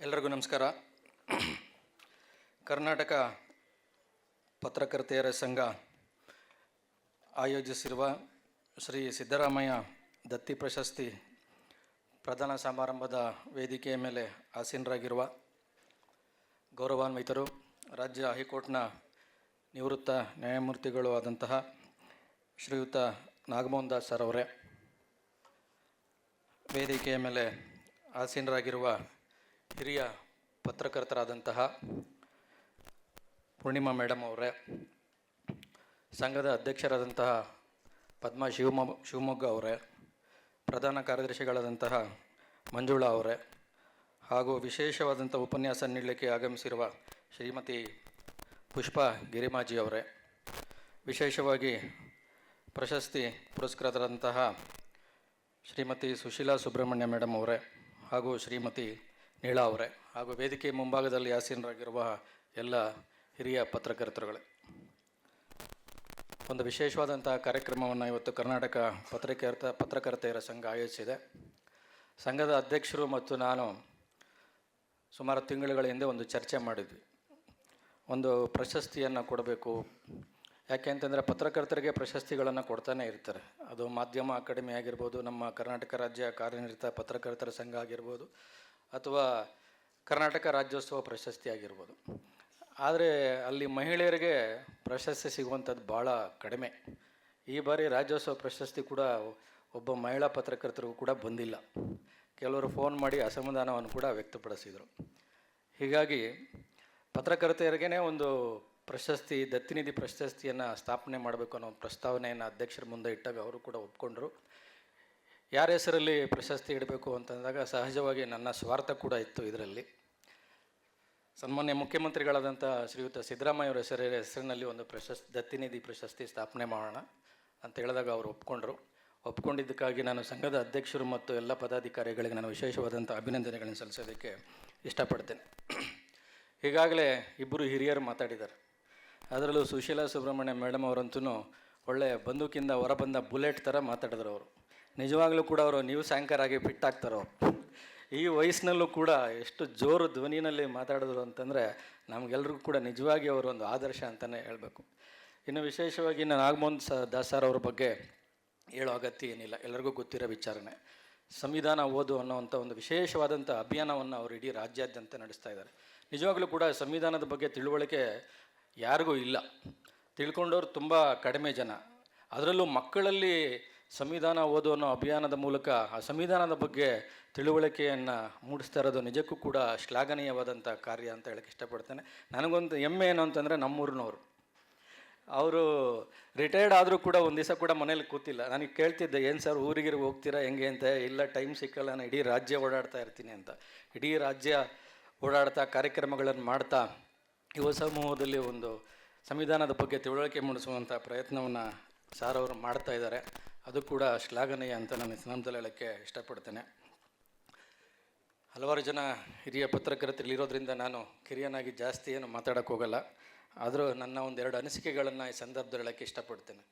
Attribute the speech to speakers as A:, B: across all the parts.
A: ಎಲ್ಲರಿಗೂ ನಮಸ್ಕಾರ. ಕರ್ನಾಟಕ ಪತ್ರಕರ್ತೆಯರ ಸಂಘ ಆಯೋಜಿಸಿರುವ ಶ್ರೀ ಸಿದ್ದರಾಮಯ್ಯ ದತ್ತಿ ಪ್ರಶಸ್ತಿ ಪ್ರದಾನ ಸಮಾರಂಭದ ವೇದಿಕೆಯ ಮೇಲೆ ಆಸೀನರಾಗಿರುವ ಗೌರವಾನ್ವಿತರು, ರಾಜ್ಯ ಹೈಕೋರ್ಟ್ನ ನಿವೃತ್ತ ನ್ಯಾಯಮೂರ್ತಿಗಳು ಆದಂತಹ ಶ್ರೀಯುತ ನಾಗಮೋಹನ್ ದಾಸ್ ಸರ್ ಅವರೇ, ವೇದಿಕೆಯ ಮೇಲೆ ಆಸೀನರಾಗಿರುವ ಹಿರಿಯ ಪತ್ರಕರ್ತರಾದಂತಹ ಪೂರ್ಣಿಮಾ ಮೇಡಮ್ ಅವರೇ, ಸಂಘದ ಅಧ್ಯಕ್ಷರಾದಂತಹ ಪದ್ಮಾ ಶಿವಮೊಗ್ಗ ಅವರೇ, ಪ್ರಧಾನ ಕಾರ್ಯದರ್ಶಿಗಳಾದಂತಹ ಮಂಜುಳಾ ಅವರೇ, ಹಾಗೂ ವಿಶೇಷವಾದಂಥ ಉಪನ್ಯಾಸ ನೀಡಲಿಕ್ಕೆ ಆಗಮಿಸಿರುವ ಶ್ರೀಮತಿ ಪುಷ್ಪಾ ಗಿರಿಮಾಜಿ ಅವರೇ, ವಿಶೇಷವಾಗಿ ಪ್ರಶಸ್ತಿ ಪುರಸ್ಕೃತರಾದಂತಹ ಶ್ರೀಮತಿ ಸುಶೀಲಾ ಸುಬ್ರಹ್ಮಣ್ಯ ಮೇಡಮ್ ಅವರೇ ಹಾಗೂ ಶ್ರೀಮತಿ ನೀಳಾ ಅವರೇ, ಹಾಗೂ ವೇದಿಕೆ ಮುಂಭಾಗದಲ್ಲಿ ಆಸೀನರಾಗಿರುವ ಎಲ್ಲ ಹಿರಿಯ ಪತ್ರಕರ್ತರುಗಳೇ, ಒಂದು ವಿಶೇಷವಾದಂಥ ಕಾರ್ಯಕ್ರಮವನ್ನು ಇವತ್ತು ಕರ್ನಾಟಕ ಪತ್ರಕರ್ತೆಯರ ಸಂಘ ಆಯೋಜಿಸಿದೆ. ಸಂಘದ ಅಧ್ಯಕ್ಷರು ಮತ್ತು ನಾನು ಸುಮಾರು ತಿಂಗಳುಗಳ ಹಿಂದೆ ಒಂದು ಚರ್ಚೆ ಮಾಡಿದ್ವಿ. ಒಂದು ಪ್ರಶಸ್ತಿಯನ್ನು ಕೊಡಬೇಕು, ಯಾಕೆ ಅಂತಂದರೆ ಪತ್ರಕರ್ತರಿಗೆ ಪ್ರಶಸ್ತಿಗಳನ್ನು ಕೊಡ್ತಾನೆ ಇರ್ತಾರೆ. ಅದು ಮಾಧ್ಯಮ ಅಕಾಡೆಮಿ ಆಗಿರ್ಬೋದು, ನಮ್ಮ ಕರ್ನಾಟಕ ರಾಜ್ಯ ಕಾರ್ಯನಿರತ ಪತ್ರಕರ್ತರ ಸಂಘ ಆಗಿರ್ಬೋದು, ಅಥವಾ ಕರ್ನಾಟಕ ರಾಜ್ಯೋತ್ಸವ ಪ್ರಶಸ್ತಿ ಆಗಿರ್ಬೋದು. ಆದರೆ ಅಲ್ಲಿ ಮಹಿಳೆಯರಿಗೆ ಪ್ರಶಸ್ತಿ ಸಿಗುವಂಥದ್ದು ಭಾಳ ಕಡಿಮೆ. ಈ ಬಾರಿ ರಾಜ್ಯೋತ್ಸವ ಪ್ರಶಸ್ತಿ ಕೂಡ ಒಬ್ಬ ಮಹಿಳಾ ಪತ್ರಕರ್ತರಿಗೂ ಕೂಡ ಬಂದಿಲ್ಲ. ಕೆಲವರು ಫೋನ್ ಮಾಡಿ ಅಸಮಾಧಾನವನ್ನು ಕೂಡ ವ್ಯಕ್ತಪಡಿಸಿದರು. ಹೀಗಾಗಿ ಪತ್ರಕರ್ತೆಯರಿಗೇ ಒಂದು ಪ್ರಶಸ್ತಿ, ದತ್ತಿನಿಧಿ ಪ್ರಶಸ್ತಿಯನ್ನು ಸ್ಥಾಪನೆ ಮಾಡಬೇಕು ಅನ್ನೋ ಪ್ರಸ್ತಾವನೆಯನ್ನು ಅಧ್ಯಕ್ಷರ ಮುಂದೆ ಇಟ್ಟಾಗ ಅವರು ಕೂಡ ಒಪ್ಕೊಂಡ್ರು. ಯಾರ ಹೆಸರಲ್ಲಿ ಪ್ರಶಸ್ತಿ ಇಡಬೇಕು ಅಂತಂದಾಗ ಸಹಜವಾಗಿ ನನ್ನ ಸ್ವಾರ್ಥ ಕೂಡ ಇತ್ತು. ಇದರಲ್ಲಿ ಸನ್ಮಾನ್ಯ ಮುಖ್ಯಮಂತ್ರಿಗಳಾದಂಥ ಶ್ರೀಯುತ ಸಿದ್ದರಾಮಯ್ಯ ಅವರ ಹೆಸರಿನಲ್ಲಿ ಒಂದು ದತ್ತಿನಿಧಿ ಪ್ರಶಸ್ತಿ ಸ್ಥಾಪನೆ ಮಾಡೋಣ ಅಂತ ಹೇಳಿದಾಗ ಅವರು ಒಪ್ಕೊಂಡ್ರು. ಒಪ್ಕೊಂಡಿದ್ದಕ್ಕಾಗಿ ನಾನು ಸಂಘದ ಅಧ್ಯಕ್ಷರು ಮತ್ತು ಎಲ್ಲ ಪದಾಧಿಕಾರಿಗಳಿಗೆ ನಾನು ವಿಶೇಷವಾದಂಥ ಅಭಿನಂದನೆಗಳನ್ನು ಸಲ್ಲಿಸೋದಕ್ಕೆ ಇಷ್ಟಪಡ್ತೇನೆ. ಈಗಾಗಲೇ ಇಬ್ಬರು ಹಿರಿಯರು ಮಾತಾಡಿದ್ದಾರೆ. ಅದರಲ್ಲೂ ಸುಶೀಲಾ ಸುಬ್ರಹ್ಮಣ್ಯ ಮೇಡಮ್ ಅವರಂತೂ ಒಳ್ಳೆಯ ಬಂದೂಕಿಂದ ಹೊರಬಂದ ಬುಲೆಟ್ ಥರ ಮಾತಾಡಿದ್ರು. ಅವರು ನಿಜವಾಗ್ಲೂ ಕೂಡ ಅವರು ನ್ಯೂಸ್ ಆ್ಯಂಕರ್ ಆಗಿ ಫಿಟ್ ಆಗ್ತಾರೆ. ಅವರು ಈ ವಯಸ್ಸಿನಲ್ಲೂ ಕೂಡ ಎಷ್ಟು ಜೋರು ಧ್ವನಿನಲ್ಲಿ ಮಾತಾಡಿದ್ರು ಅಂತಂದರೆ ನಮಗೆಲ್ರಿಗೂ ಕೂಡ ನಿಜವಾಗಿ ಅವರು ಒಂದು ಆದರ್ಶ ಅಂತಲೇ ಹೇಳಬೇಕು. ಇನ್ನು ವಿಶೇಷವಾಗಿ ನಾನು ನಾಗಮೋಹನ್ ದಾಸ್ ಸರ್ ಅವ್ರ ಬಗ್ಗೆ ಹೇಳೋ ಅಗತ್ಯ ಏನಿಲ್ಲ, ಎಲ್ಲರಿಗೂ ಗೊತ್ತಿರೋ ವಿಚಾರನೆ. ಸಂವಿಧಾನ ಓದು ಅನ್ನೋವಂಥ ಒಂದು ವಿಶೇಷವಾದಂಥ ಅಭಿಯಾನವನ್ನು ಅವರು ಇಡೀ ರಾಜ್ಯಾದ್ಯಂತ ನಡೆಸ್ತಾ ಇದ್ದಾರೆ. ನಿಜವಾಗ್ಲೂ ಕೂಡ ಸಂವಿಧಾನದ ಬಗ್ಗೆ ತಿಳುವಳಿಕೆ ಯಾರಿಗೂ ಇಲ್ಲ, ತಿಳ್ಕೊಂಡವ್ರು ತುಂಬ ಕಡಿಮೆ ಜನ. ಅದರಲ್ಲೂ ಮಕ್ಕಳಲ್ಲಿ ಸಂವಿಧಾನ ಓದು ಅನ್ನೋ ಅಭಿಯಾನದ ಮೂಲಕ ಆ ಸಂವಿಧಾನದ ಬಗ್ಗೆ ತಿಳುವಳಿಕೆಯನ್ನು ಮೂಡಿಸ್ತಾ ಇರೋದು ನಿಜಕ್ಕೂ ಕೂಡ ಶ್ಲಾಘನೀಯವಾದಂಥ ಕಾರ್ಯ ಅಂತ ಹೇಳಕ್ಕೆ ಇಷ್ಟಪಡ್ತೇನೆ. ನನಗೊಂದು ಹೆಮ್ಮೆ ಏನು ಅಂತಂದರೆ ನಮ್ಮೂರಿನವರು, ಅವರು ರಿಟೈರ್ಡ್ ಆದರೂ ಕೂಡ ಒಂದು ದಿವಸ ಕೂಡ ಮನೇಲಿ ಕೂತಿಲ್ಲ. ನನಗೆ ಕೇಳ್ತಿದ್ದೆ, ಏನು ಸರ್ ಊರಿಗೆ ಹೋಗ್ತೀರಾ ಹೆಂಗೆ ಅಂತ. ಇಲ್ಲ, ಟೈಮ್ ಸಿಕ್ಕಲ್ಲ, ನಾನು ಇಡೀ ರಾಜ್ಯ ಓಡಾಡ್ತಾ ಇರ್ತೀನಿ ಅಂತ. ಇಡೀ ರಾಜ್ಯ ಓಡಾಡ್ತಾ ಕಾರ್ಯಕ್ರಮಗಳನ್ನು ಮಾಡ್ತಾ ಯುವ ಸಮೂಹದಲ್ಲಿ ಒಂದು ಸಂವಿಧಾನದ ಬಗ್ಗೆ ತಿಳುವಳಿಕೆ ಮೂಡಿಸುವಂಥ ಪ್ರಯತ್ನವನ್ನು ಸಾರ್ ಅವರು ಮಾಡ್ತಾ ಇದ್ದಾರೆ. ಅದು ಕೂಡ ಶ್ಲಾಘನೀಯ ಅಂತ ನಾನು ಈ ಸಂದರ್ಭದಲ್ಲಿ ಹೇಳೋಕ್ಕೆ ಇಷ್ಟಪಡ್ತೇನೆ. ಹಲವಾರು ಜನ ಹಿರಿಯ ಪತ್ರಕರ್ತರಿರೋದ್ರಿಂದ ನಾನು ಕಿರಿಯನಾಗಿ ಜಾಸ್ತಿ ಏನು ಮಾತಾಡೋಕ್ಕೆ ಹೋಗಲ್ಲ. ಆದರೂ ನನ್ನ ಒಂದೆರಡು ಅನಿಸಿಕೆಗಳನ್ನು ಈ ಸಂದರ್ಭದಲ್ಲಿ ಹೇಳೋಕ್ಕೆ ಇಷ್ಟಪಡ್ತೇನೆ.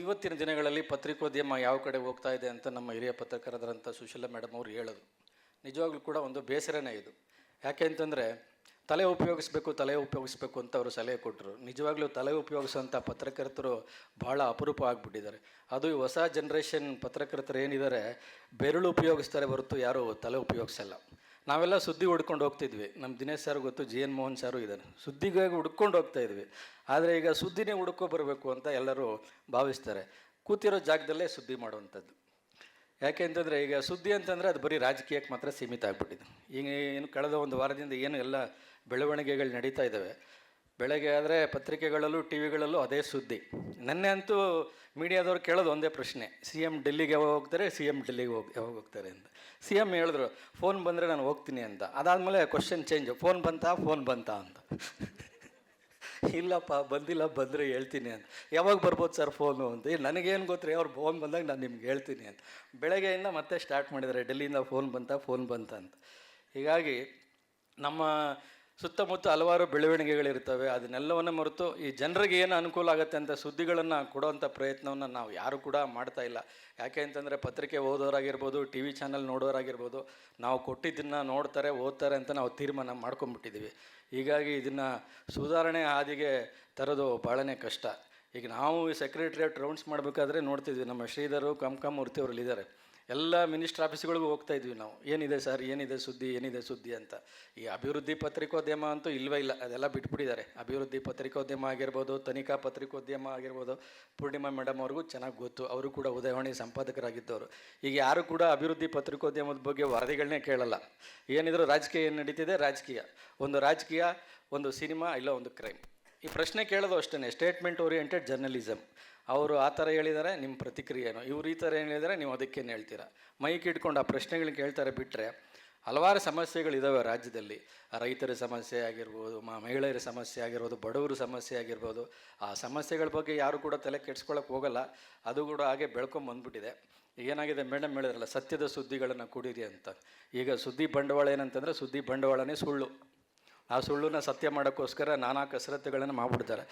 A: ಇವತ್ತಿನ ದಿನಗಳಲ್ಲಿ ಪತ್ರಿಕೋದ್ಯಮ ಯಾವ ಕಡೆ ಹೋಗ್ತಾ ಇದೆ ಅಂತ ನಮ್ಮ ಹಿರಿಯ ಪತ್ರಕರ್ತರಂಥ ಸುಶೀಲಾ ಮೇಡಮ್ ಅವರು ಹೇಳಿದ್ರು. ನಿಜವಾಗ್ಲೂ ಕೂಡ ಒಂದು ಬೇಸರನೇ ಇದು. ಯಾಕೆ ಅಂತಂದರೆ ತಲೆ ಉಪಯೋಗಿಸ್ಬೇಕು ಅಂತ ಅವರು ಸಲಹೆ ಕೊಟ್ಟರು. ನಿಜವಾಗ್ಲೂ ತಲೆ ಉಪಯೋಗಿಸೋಂಥ ಪತ್ರಕರ್ತರು ಭಾಳ ಅಪರೂಪ ಆಗಿಬಿಟ್ಟಿದ್ದಾರೆ. ಅದು ಈ ಹೊಸ ಜನ್ರೇಷನ್ ಪತ್ರಕರ್ತರು ಏನಿದ್ದಾರೆ, ಬೆರಳು ಉಪಯೋಗಿಸ್ತಾರೆ ಹೊರತು ಯಾರೂ ತಲೆ ಉಪಯೋಗಿಸಲ್ಲ. ನಾವೆಲ್ಲ ಸುದ್ದಿ ಹುಡ್ಕೊಂಡು ಹೋಗ್ತಿದ್ವಿ. ನಮ್ಮ ದಿನೇಶ್ ಸರ್ ಗೊತ್ತು, ಜಿ ಎನ್ ಮೋಹನ್ ಸಾರು ಇದ್ದಾನೆ, ಸುದ್ದಿಗಾಗಿ ಹುಡ್ಕೊಂಡು ಹೋಗ್ತಾಯಿದ್ವಿ. ಆದರೆ ಈಗ ಸುದ್ದಿನೇ ಹುಡ್ಕೊ ಬರಬೇಕು ಅಂತ ಎಲ್ಲರೂ ಭಾವಿಸ್ತಾರೆ. ಕೂತಿರೋ ಜಾಗದಲ್ಲೇ ಸುದ್ದಿ ಮಾಡುವಂಥದ್ದು. ಯಾಕೆ ಅಂತಂದರೆ ಈಗ ಸುದ್ದಿ ಅಂತಂದರೆ ಅದು ಬರೀ ರಾಜಕೀಯಕ್ಕೆ ಮಾತ್ರ ಸೀಮಿತ ಆಗಿಬಿಟ್ಟಿದೆ. ಈಗ ಏನು ಕಳೆದ ಒಂದು ವಾರದಿಂದ ಏನು ಎಲ್ಲ ಬೆಳವಣಿಗೆಗಳು ನಡೀತಾ ಇದ್ದಾವೆ. ಬೆಳಗ್ಗೆ ಆದರೆ ಪತ್ರಿಕೆಗಳಲ್ಲೂ ಟಿ ವಿಗಳಲ್ಲೂ ಅದೇ ಸುದ್ದಿ. ನೆನ್ನೆ ಅಂತೂ ಮೀಡಿಯಾದವ್ರು ಕೇಳೋದು ಒಂದೇ ಪ್ರಶ್ನೆ, ಸಿ ಎಮ್ ಡೆಲ್ಲಿಗೆ ಯಾವಾಗ ಹೋಗ್ತಾರೆ, ಸಿ ಎಮ್ ಡೆಲ್ಲಿಗೆ ಯಾವಾಗ ಹೋಗ್ತಾರೆ ಅಂತ. ಸಿ ಎಮ್ ಹೇಳಿದ್ರು ಫೋನ್ ಬಂದರೆ ನಾನು ಹೋಗ್ತೀನಿ ಅಂತ. ಅದಾದಮೇಲೆ ಕ್ವಶನ್ ಚೇಂಜ್, ಫೋನ್ ಬಂತಾ ಅಂತ. ಇಲ್ಲಪ್ಪ ಬಂದಿಲ್ಲ, ಬಂದರೆ ಹೇಳ್ತೀನಿ ಅಂತ. ಯಾವಾಗ ಬರ್ಬೋದು ಸರ್ ಫೋನು ಅಂತ. ನನಗೇನು ಗೊತ್ತ್ರಿ, ಅವ್ರು ಫೋನ್ ಬಂದಾಗ ನಾನು ನಿಮ್ಗೆ ಹೇಳ್ತೀನಿ ಅಂತ. ಬೆಳಗ್ಗೆಯಿಂದ ಮತ್ತೆ ಸ್ಟಾರ್ಟ್ ಮಾಡಿದ್ದಾರೆ, ಡೆಲ್ಲಿಯಿಂದ ಫೋನ್ ಬಂತ ಅಂತ. ಹೀಗಾಗಿ ನಮ್ಮ ಸುತ್ತಮುತ್ತ ಹಲವಾರು ಬೆಳವಣಿಗೆಗಳಿರ್ತವೆ. ಅದನ್ನೆಲ್ಲವನ್ನು ಮರೆತು ಈ ಜನರಿಗೆ ಏನು ಅನುಕೂಲ ಆಗುತ್ತೆ ಅಂತ ಸುದ್ದಿಗಳನ್ನು ಕೊಡುವಂಥ ಪ್ರಯತ್ನವನ್ನು ನಾವು ಯಾರು ಕೂಡ ಮಾಡ್ತಾ ಇಲ್ಲ. ಯಾಕೆ ಅಂತಂದರೆ ಪತ್ರಿಕೆ ಓದೋರಾಗಿರ್ಬೋದು, ಟಿ ವಿ ಚಾನಲ್ ನೋಡೋರಾಗಿರ್ಬೋದು, ನಾವು ಕೊಟ್ಟಿದ್ದನ್ನು ನೋಡ್ತಾರೆ, ಓದ್ತಾರೆ ಅಂತ ನಾವು ತೀರ್ಮಾನ ಮಾಡ್ಕೊಂಬಿಟ್ಟಿದ್ದೀವಿ. ಹೀಗಾಗಿ ಇದನ್ನು ಸುಧಾರಣೆ ಹಾದಿಗೆ ತರೋದು ಭಾಳನೇ ಕಷ್ಟ. ಈಗ ನಾವು ಸೆಕ್ರೆಟ್ರಿಯೇಟ್ ರೌಂಡ್ಸ್ ಮಾಡಬೇಕಾದ್ರೆ ನೋಡ್ತಿದ್ವಿ, ನಮ್ಮ ಶ್ರೀಧರು ಮೂರ್ತಿ ಅವರಲ್ಲಿ ಇದ್ದಾರೆ. ಎಲ್ಲ ಮಿನಿಸ್ಟ್ರ್ ಆಫೀಸ್ಗಳಿಗೂ ಹೋಗ್ತಾ ಇದ್ವಿ ನಾವು, ಏನಿದೆ ಸರ್, ಏನಿದೆ ಸುದ್ದಿ ಅಂತ. ಈ ಅಭಿವೃದ್ಧಿ ಪತ್ರಿಕೋದ್ಯಮ ಅಂತೂ ಇಲ್ಲವೇ ಇಲ್ಲ, ಅದೆಲ್ಲ ಬಿಟ್ಬಿಟ್ಟಿದ್ದಾರೆ. ಅಭಿವೃದ್ಧಿ ಪತ್ರಿಕೋದ್ಯಮ ಆಗಿರ್ಬೋದು, ತನಿಖಾ ಪತ್ರಿಕೋದ್ಯಮ ಆಗಿರ್ಬೋದು, ಪೂರ್ಣಿಮಾ ಮೇಡಮ್ ಅವ್ರಿಗೂ ಚೆನ್ನಾಗಿ ಗೊತ್ತು, ಅವರು ಕೂಡ ಉದಯವಾಣಿ ಸಂಪಾದಕರಾಗಿದ್ದವರು. ಈಗ ಯಾರು ಕೂಡ ಅಭಿವೃದ್ಧಿ ಪತ್ರಿಕೋದ್ಯಮದ ಬಗ್ಗೆ ವರದಿಗಳನ್ನೇ ಕೇಳಲ್ಲ. ಏನಿದ್ರು ರಾಜಕೀಯ ಏನು ನಡೀತಿದೆ, ರಾಜಕೀಯ, ಒಂದು ಸಿನಿಮಾ, ಇಲ್ಲ ಒಂದು ಕ್ರೈಮ್. ಈ ಪ್ರಶ್ನೆ ಕೇಳೋದು ಅಷ್ಟೇ, ಸ್ಟೇಟ್ಮೆಂಟ್ ಓರಿಯೆಂಟೆಡ್ ಜರ್ನಲಿಸಮ್. ಅವರು ಆ ಥರ ಹೇಳಿದ್ದಾರೆ, ನಿಮ್ಮ ಪ್ರತಿಕ್ರಿಯೆ ಏನು, ಇವ್ರು ಈ ಥರ ಏನು ಹೇಳಿದರೆ ನೀವು ಅದಕ್ಕೇನು ಹೇಳ್ತೀರಾ, ಮೈಕ್ ಇಟ್ಕೊಂಡು ಆ ಪ್ರಶ್ನೆಗಳನ್ನ ಕೇಳ್ತಾರೆ. ಬಿಟ್ಟರೆ ಹಲವಾರು ಸಮಸ್ಯೆಗಳಿದ್ದಾವೆ ರಾಜ್ಯದಲ್ಲಿ. ರೈತರ ಸಮಸ್ಯೆ ಆಗಿರ್ಬೋದು, ಮಹಿಳೆಯರ ಸಮಸ್ಯೆ ಆಗಿರ್ಬೋದು, ಬಡವರ ಸಮಸ್ಯೆ ಆಗಿರ್ಬೋದು. ಆ ಸಮಸ್ಯೆಗಳ ಬಗ್ಗೆ ಯಾರು ಕೂಡ ತಲೆ ಕೆಡ್ಸ್ಕೊಳಕ್ಕೆ ಹೋಗಲ್ಲ. ಅದು ಕೂಡ ಹಾಗೆ ಬೆಳ್ಕೊಂಬಂದ್ಬಿಟ್ಟಿದೆ. ಏನಾಗಿದೆ, ಮೇಡಮ್ ಹೇಳಿದ್ರಲ್ಲ, ಸತ್ಯದ ಸುದ್ದಿಗಳನ್ನು ಕುಡೀರಿ ಅಂತ. ಈಗ ಸುದ್ದಿ ಬಂಡವಾಳ ಏನಂತಂದರೆ, ಸುದ್ದಿ ಬಂಡವಾಳನೇ ಸುಳ್ಳು. ಆ ಸುಳ್ಳನ್ನ ಸತ್ಯ ಮಾಡೋಕ್ಕೋಸ್ಕರ ನಾನಾ ಕಸರತ್ತುಗಳನ್ನು ಮಾಡಿಬಿಡ್ತಾರೆ.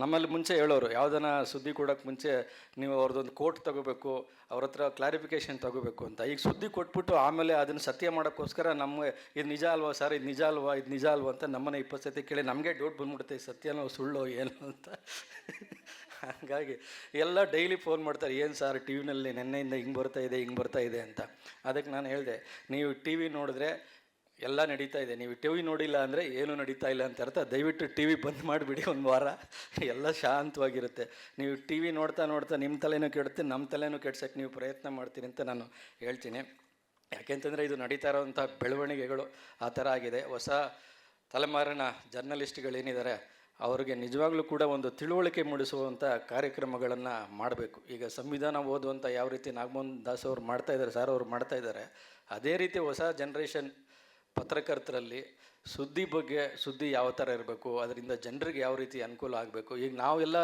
A: ನಮ್ಮಲ್ಲಿ ಮುಂಚೆ ಹೇಳೋರು, ಯಾವುದನ್ನ ಸುದ್ದಿ ಕೊಡೋಕ್ಕೆ ಮುಂಚೆ ನೀವು ಅವ್ರದ್ದೊಂದು ಕೋಟ್ ತೊಗೋಬೇಕು, ಅವ್ರ ಹತ್ರ ಕ್ಲಾರಿಫಿಕೇಷನ್ ತೊಗೋಬೇಕು ಅಂತ. ಈಗ ಸುದ್ದಿ ಕೊಟ್ಬಿಟ್ಟು ಆಮೇಲೆ ಅದನ್ನು ಸತ್ಯ ಮಾಡೋಕ್ಕೋಸ್ಕರ ನಮಗೆ ಇದು ನಿಜ ಅಲ್ವಾ ಸರ್, ಇದು ನಿಜ ಅಲ್ವಾ ಅಂತ ನಮ್ಮನೆ 20 ಸತಿ ಕೇಳಿ ನಮಗೆ ಡೌಟ್ ಬಂದ್ಬಿಡುತ್ತೆ, ಸತ್ಯನೋ ಸುಳ್ಳು ಏನು ಅಂತ. ಹಾಗಾಗಿ ಎಲ್ಲ ಡೈಲಿ ಫೋನ್ ಮಾಡ್ತಾರೆ, ಏನು ಸರ್ ಟಿ ವಿನಲ್ಲಿ ನೆನ್ನೆಯಿಂದ ಹಿಂಗೆ ಬರ್ತಾ ಇದೆ ಅಂತ. ಅದಕ್ಕೆ ನಾನು ಹೇಳಿದೆ, ನೀವು ಟಿ ವಿ ನೋಡಿದ್ರೆ ಎಲ್ಲ ನಡೀತಾ ಇದೆ, ನೀವು ಟಿ ವಿ ನೋಡಿಲ್ಲ ಅಂದರೆ ಏನೂ ನಡೀತಾ ಇಲ್ಲ ಅಂತ ಅರ್ಥ. ದಯವಿಟ್ಟು ಟಿ ವಿ ಬಂದ್ ಮಾಡಿಬಿಡಿ, ಒಂದು ವಾರ ಎಲ್ಲ ಶಾಂತವಾಗಿರುತ್ತೆ. ನೀವು ಟಿ ವಿ ನೋಡ್ತಾ ನಿಮ್ಮ ತಲೆನೂ ಕೆಡುತ್ತೆ, ನಮ್ಮ ತಲೆನೂ ಕೆಡ್ಸೋಕ್ಕೆ ನೀವು ಪ್ರಯತ್ನ ಮಾಡ್ತೀರಿ ಅಂತ ನಾನು ಹೇಳ್ತೀನಿ. ಯಾಕೆಂತಂದರೆ ಇದು ನಡೀತಾ ಇರೋವಂಥ ಬೆಳವಣಿಗೆಗಳು ಆ ಥರ ಆಗಿದೆ. ಹೊಸ ತಲೆಮಾರಿನ ಜರ್ನಲಿಸ್ಟ್ಗಳೇನಿದ್ದಾರೆ ಅವ್ರಿಗೆ ನಿಜವಾಗ್ಲೂ ಕೂಡ ಒಂದು ತಿಳುವಳಿಕೆ ಮೂಡಿಸುವಂಥ ಕಾರ್ಯಕ್ರಮಗಳನ್ನು ಮಾಡಬೇಕು. ಈಗ ಸಂವಿಧಾನ ಓದುವಂಥ ಯಾವ ರೀತಿ ನಾಗಮೋಹನ್ ದಾಸ್ ಅವರು ಮಾಡ್ತಾಯಿದ್ದಾರೆ, ಸರ್ ಅವರು ಮಾಡ್ತಾಯಿದ್ದಾರೆ, ಅದೇ ರೀತಿ ಹೊಸ ಜನ್ರೇಷನ್ ಪತ್ರಕರ್ತರಲ್ಲಿ ಸುದ್ದಿ ಯಾವ ಥರ ಇರಬೇಕು, ಅದರಿಂದ ಜನರಿಗೆ ಯಾವ ರೀತಿ ಅನುಕೂಲ ಆಗಬೇಕು. ಈಗ ನಾವೆಲ್ಲ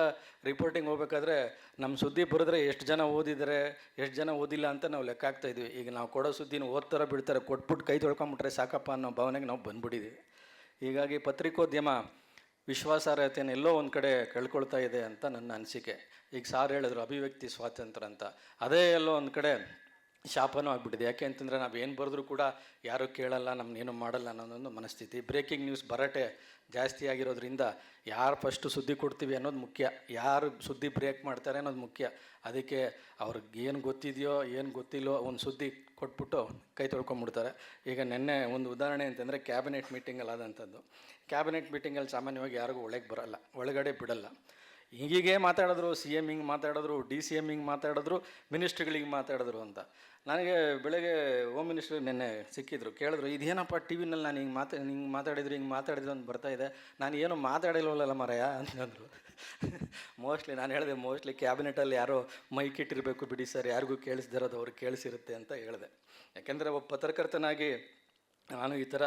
A: ರಿಪೋರ್ಟಿಂಗ್ ಹೋಗ್ಬೇಕಾದ್ರೆ ನಮ್ಮ ಸುದ್ದಿ ಬರೆದ್ರೆ ಎಷ್ಟು ಜನ ಓದಿದ್ದಾರೆ, ಎಷ್ಟು ಜನ ಓದಿಲ್ಲ ಅಂತ ನಾವು ಲೆಕ್ಕ ಹಾಕ್ತಾಯಿದ್ವಿ. ಈಗ ನಾವು ಕೊಡೋ ಸುದ್ದಿನ ಓದ್ತಾರೆ ಬಿಡ್ತಾರೆ, ಕೊಟ್ಬಿಟ್ಟು ಕೈ ತೊಳ್ಕೊಂಬಿಟ್ರೆ ಸಾಕಪ್ಪ ಅನ್ನೋ ಭಾವನೆಗೆ ನಾವು ಬಂದ್ಬಿಟ್ಟಿದ್ದೀವಿ. ಹೀಗಾಗಿ ಪತ್ರಿಕೋದ್ಯಮ ವಿಶ್ವಾಸಾರ್ಹತೆಯನ್ನು ಎಲ್ಲೋ ಒಂದು ಕಡೆ ಕಳ್ಕೊಳ್ತಾ ಇದೆ ಅಂತ ನನ್ನ ಅನಿಸಿಕೆ. ಈಗ ಸಾರ್ ಹೇಳಿದ್ರು ಅಭಿವ್ಯಕ್ತಿ ಸ್ವಾತಂತ್ರ್ಯ ಅಂತ, ಅದೇ ಎಲ್ಲೋ ಒಂದು ಕಡೆ ಶಾಪನೂ ಆಗಿಬಿಟ್ಟಿದೆ. ಯಾಕೆ ಅಂತಂದರೆ ನಾವು ಏನು ಬರೆದ್ರೂ ಕೂಡ ಯಾರೂ ಕೇಳಲ್ಲ, ನಮ್ಮನ್ನೇನು ಮಾಡಲ್ಲ ಅನ್ನೋದೊಂದು ಮನಸ್ಥಿತಿ. ಬ್ರೇಕಿಂಗ್ ನ್ಯೂಸ್ ಭರಾಟೆ ಜಾಸ್ತಿ ಆಗಿರೋದ್ರಿಂದ ಯಾರು ಫಸ್ಟು ಸುದ್ದಿ ಕೊಡ್ತೀವಿ ಅನ್ನೋದು ಮುಖ್ಯ, ಯಾರು ಸುದ್ದಿ ಬ್ರೇಕ್ ಮಾಡ್ತಾರೆ ಅನ್ನೋದು ಮುಖ್ಯ. ಅದಕ್ಕೆ ಅವ್ರಿಗೆ ಏನು ಗೊತ್ತಿದೆಯೋ ಏನು ಗೊತ್ತಿಲ್ಲೋ ಒಂದು ಸುದ್ದಿ ಕೊಟ್ಬಿಟ್ಟು ಕೈ ತೊಳ್ಕೊಂಬಿಡ್ತಾರೆ. ಈಗ ನಿನ್ನೆ ಒಂದು ಉದಾಹರಣೆ ಅಂತಂದರೆ ಕ್ಯಾಬಿನೆಟ್ ಮೀಟಿಂಗಲ್ಲಿ ಆದಂಥದ್ದು. ಕ್ಯಾಬಿನೆಟ್ ಮೀಟಿಂಗಲ್ಲಿ ಸಾಮಾನ್ಯವಾಗಿ ಯಾರಿಗೂ ಒಳಗಡೆ ಬಿಡಲ್ಲ. ಹೀಗೆ ಮಾತಾಡಿದ್ರು, ಸಿ ಎಮ್ ಹಿಂಗೆ ಮಾತಾಡಿದ್ರು, ಡಿ ಸಿ ಎಮ್ ಹಿಂಗೆ ಮಾತಾಡಿದ್ರು, ಮಿನಿಸ್ಟ್ರುಗಳಿಗೆ ಮಾತಾಡಿದ್ರು ಅಂತ. ನನಗೆ ಬೆಳಗ್ಗೆ ಹೋಮ್ ಮಿನಿಸ್ಟ್ರು ನಿನ್ನೆ ಸಿಕ್ಕಿದ್ರು, ಕೇಳಿದ್ರು ಇದೇನಪ್ಪ ಟಿ ವಿನಲ್ಲಿ ನಾನು ಹಿಂಗೆ ಮಾತಾಡಿದ್ರು ಅಂತ ಬರ್ತಾಯಿದೆ, ನಾನು ಏನೂ ಮಾತಾಡಿಲ್ವಲ್ಲ ಮಾರಾಯ ಅಂತಂದರು. ನಾನು ಹೇಳಿದೆ ಮೋಸ್ಟ್ಲಿ ಕ್ಯಾಬಿನೆಟಲ್ಲಿ ಯಾರೋ ಮೈಕ್ ಇಟ್ಟಿರಬೇಕು ಬಿಡಿ ಸರ್, ಯಾರಿಗೂ ಕೇಳಿಸ್ದಿರೋದು ಅವ್ರಿಗೆ ಕೇಳಿಸಿರುತ್ತೆ ಅಂತ ಹೇಳಿದೆ. ಯಾಕೆಂದರೆ ಒಬ್ಬ ಪತ್ರಕರ್ತನಾಗಿ ನಾನು ಈ ಥರ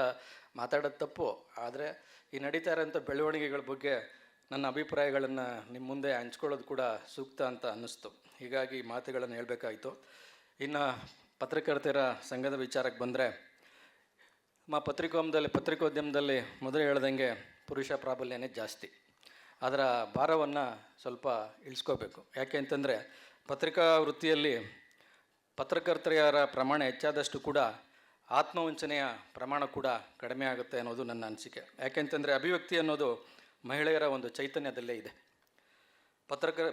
A: ಮಾತಾಡೋದು ತಪ್ಪು, ಆದರೆ ಈ ನಡೀತಾ ಇರೋಂಥ ಬೆಳವಣಿಗೆಗಳ ಬಗ್ಗೆ ನನ್ನ ಅಭಿಪ್ರಾಯಗಳನ್ನು ನಿಮ್ಮ ಮುಂದೆ ಹಂಚ್ಕೊಳ್ಳೋದು ಕೂಡ ಸೂಕ್ತ ಅಂತ ಅನ್ನಿಸ್ತು. ಹೀಗಾಗಿ ಮಾತುಗಳನ್ನು ಹೇಳಬೇಕಾಯಿತು. ಇನ್ನು ಪತ್ರಕರ್ತರ ಸಂಘದ ವಿಚಾರಕ್ಕೆ ಬಂದರೆ, ಪತ್ರಿಕೋದ್ಯಮದಲ್ಲಿ ಮೊದಲು ಹೇಳ್ದಂಗೆ ಪುರುಷ ಪ್ರಾಬಲ್ಯನೇ ಜಾಸ್ತಿ. ಅದರ ಭಾರವನ್ನು ಸ್ವಲ್ಪ ಇಳಿಸ್ಕೋಬೇಕು. ಯಾಕೆ ಅಂತಂದರೆ ಪತ್ರಿಕಾ ವೃತ್ತಿಯಲ್ಲಿ ಪತ್ರಕರ್ತೆಯರ ಪ್ರಮಾಣ ಹೆಚ್ಚಾದಷ್ಟು ಕೂಡ ಆತ್ಮವಂಚನೆಯ ಪ್ರಮಾಣ ಕೂಡ ಕಡಿಮೆ ಆಗುತ್ತೆ ಅನ್ನೋದು ನನ್ನ ಅನಿಸಿಕೆ. ಯಾಕೆಂತಂದರೆ ಅಭಿವ್ಯಕ್ತಿ ಅನ್ನೋದು ಮಹಿಳೆಯರ ಒಂದು ಚೈತನ್ಯದಲ್ಲೇ ಇದೆ.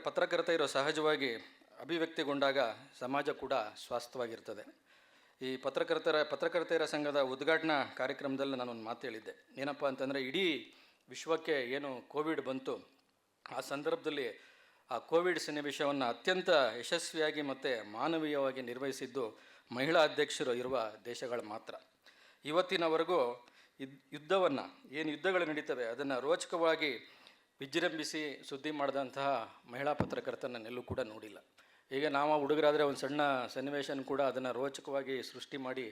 A: ಪತ್ರಕರ್ತೆಯರು ಸಹಜವಾಗಿ ಅಭಿವ್ಯಕ್ತಿಗೊಂಡಾಗ ಸಮಾಜ ಕೂಡ ಸ್ವಾಸ್ಥ್ಯವಾಗಿರ್ತದೆ. ಈ ಪತ್ರಕರ್ತೆಯರ ಸಂಘದ ಉದ್ಘಾಟನಾ ಕಾರ್ಯಕ್ರಮದಲ್ಲಿ ನಾನೊಂದು ಮಾತು ಹೇಳಿದ್ದೆ. ಏನಪ್ಪ ಅಂತಂದರೆ, ಇಡೀ ವಿಶ್ವಕ್ಕೆ ಏನು ಕೋವಿಡ್ ಬಂತು, ಆ ಸಂದರ್ಭದಲ್ಲಿ ಆ ಕೋವಿಡ್ ಸನ್ನಿವೇಶವನ್ನು ಅತ್ಯಂತ ಯಶಸ್ವಿಯಾಗಿ ಮತ್ತು ಮಾನವೀಯವಾಗಿ ನಿರ್ವಹಿಸಿದ್ದು ಮಹಿಳಾ ಅಧ್ಯಕ್ಷರು ಇರುವ ದೇಶಗಳು ಮಾತ್ರ. ಇವತ್ತಿನವರೆಗೂ ಯುದ್ಧಗಳು ನಡೀತವೆ ಅದನ್ನು ರೋಚಕವಾಗಿ ವಿಜೃಂಭಿಸಿ ಸುದ್ದಿ ಮಾಡಿದಂತಹ ಮಹಿಳಾ ಪತ್ರಕರ್ತರನ್ನೆಲ್ಲೂ ಕೂಡ ನೋಡಿಲ್ಲ. ಈಗ ನಾವು ಹುಡುಗರಾದರೆ ಒಂದು ಸಣ್ಣ ಸನ್ನಿವೇಶನ ಕೂಡ ಅದನ್ನು ರೋಚಕವಾಗಿ ಸೃಷ್ಟಿ ಮಾಡಿ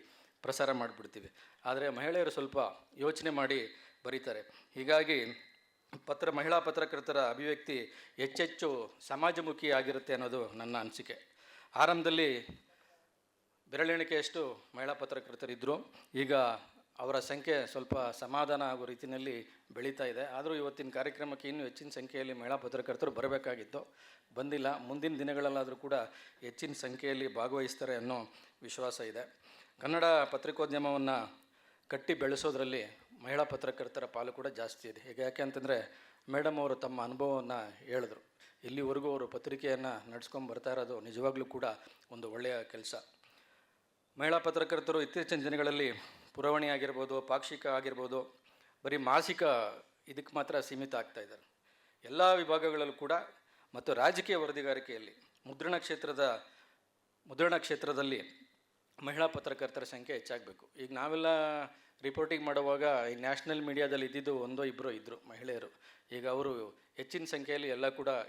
A: ಪ್ರಸಾರ ಮಾಡಿಬಿಡ್ತೀವಿ. ಆದರೆ ಮಹಿಳೆಯರು ಸ್ವಲ್ಪ ಯೋಚನೆ ಮಾಡಿ ಬರೀತಾರೆ. ಹೀಗಾಗಿ ಮಹಿಳಾ ಪತ್ರಕರ್ತರ ಅಭಿವ್ಯಕ್ತಿ ಹೆಚ್ಚೆಚ್ಚು ಸಮಾಜಮುಖಿ ಆಗಿರುತ್ತೆ ಅನ್ನೋದು ನನ್ನ ಅನಿಸಿಕೆ. ಆರಂಭದಲ್ಲಿ ಬೆರಳೆಣಿಕೆಯಷ್ಟು ಮಹಿಳಾ ಪತ್ರಕರ್ತರಿದ್ದರು. ಈಗ ಅವರ ಸಂಖ್ಯೆ ಸ್ವಲ್ಪ ಸಮಾಧಾನ ಆಗೋ ರೀತಿಯಲ್ಲಿ ಬೆಳೀತಾ ಇದೆ. ಆದರೂ ಇವತ್ತಿನ ಕಾರ್ಯಕ್ರಮಕ್ಕೆ ಇನ್ನೂ ಹೆಚ್ಚಿನ ಸಂಖ್ಯೆಯಲ್ಲಿ ಮಹಿಳಾ ಪತ್ರಕರ್ತರು ಬರಬೇಕಾಗಿತ್ತು, ಬಂದಿಲ್ಲ. ಮುಂದಿನ ದಿನಗಳಲ್ಲಾದರೂ ಕೂಡ ಹೆಚ್ಚಿನ ಸಂಖ್ಯೆಯಲ್ಲಿ ಭಾಗವಹಿಸ್ತಾರೆ ಅನ್ನೋ ವಿಶ್ವಾಸ ಇದೆ. ಕನ್ನಡ ಪತ್ರಿಕೋದ್ಯಮವನ್ನು ಕಟ್ಟಿ ಬೆಳೆಸೋದ್ರಲ್ಲಿ ಮಹಿಳಾ ಪತ್ರಕರ್ತರ ಪಾಲು ಕೂಡ ಜಾಸ್ತಿ ಇದೆ. ಈಗ ಯಾಕೆ ಅಂತಂದರೆ ಮೇಡಮ್ ಅವರು ತಮ್ಮ ಅನುಭವವನ್ನು ಹೇಳಿದ್ರು. ಇಲ್ಲಿವರೆಗೂ ಅವರು ಪತ್ರಿಕೆಯನ್ನು ನಡೆಸ್ಕೊಂಡು ಬರ್ತಾ ಇರೋದು ನಿಜವಾಗ್ಲೂ ಕೂಡ ಒಂದು ಒಳ್ಳೆಯ ಕೆಲಸ. ಮಹಿಳಾ ಪತ್ರಕರ್ತರು ಇತ್ತೀಚಿನ ದಿನಗಳಲ್ಲಿ ಪುರವಣಿ ಆಗಿರ್ಬೋದು, ಪಾಕ್ಷಿಕ ಆಗಿರ್ಬೋದು, ಬರೀ ಮಾಸಿಕ ಇದಕ್ಕೆ ಮಾತ್ರ ಸೀಮಿತ ಆಗ್ತಾ ಇದ್ದಾರೆ. ಎಲ್ಲ ವಿಭಾಗಗಳಲ್ಲೂ ಕೂಡ ಮತ್ತು ರಾಜಕೀಯ ವರದಿಗಾರಿಕೆಯಲ್ಲಿ ಮುದ್ರಣ ಕ್ಷೇತ್ರದಲ್ಲಿ ಮಹಿಳಾ ಪತ್ರಕರ್ತರ ಸಂಖ್ಯೆ ಹೆಚ್ಚಾಗಬೇಕು. ಈಗ ನಾವೆಲ್ಲ ರಿಪೋರ್ಟಿಂಗ್ ಮಾಡುವಾಗ ಈ ನ್ಯಾಷನಲ್ ಮೀಡಿಯಾದಲ್ಲಿ ಇದ್ದಿದ್ದು ಒಂದೋ ಇಬ್ಬರು ಇದ್ದರು ಮಹಿಳೆಯರು. ಈಗ ಅವರು ಹೆಚ್ಚಿನ ಸಂಖ್ಯೆಯಲ್ಲಿ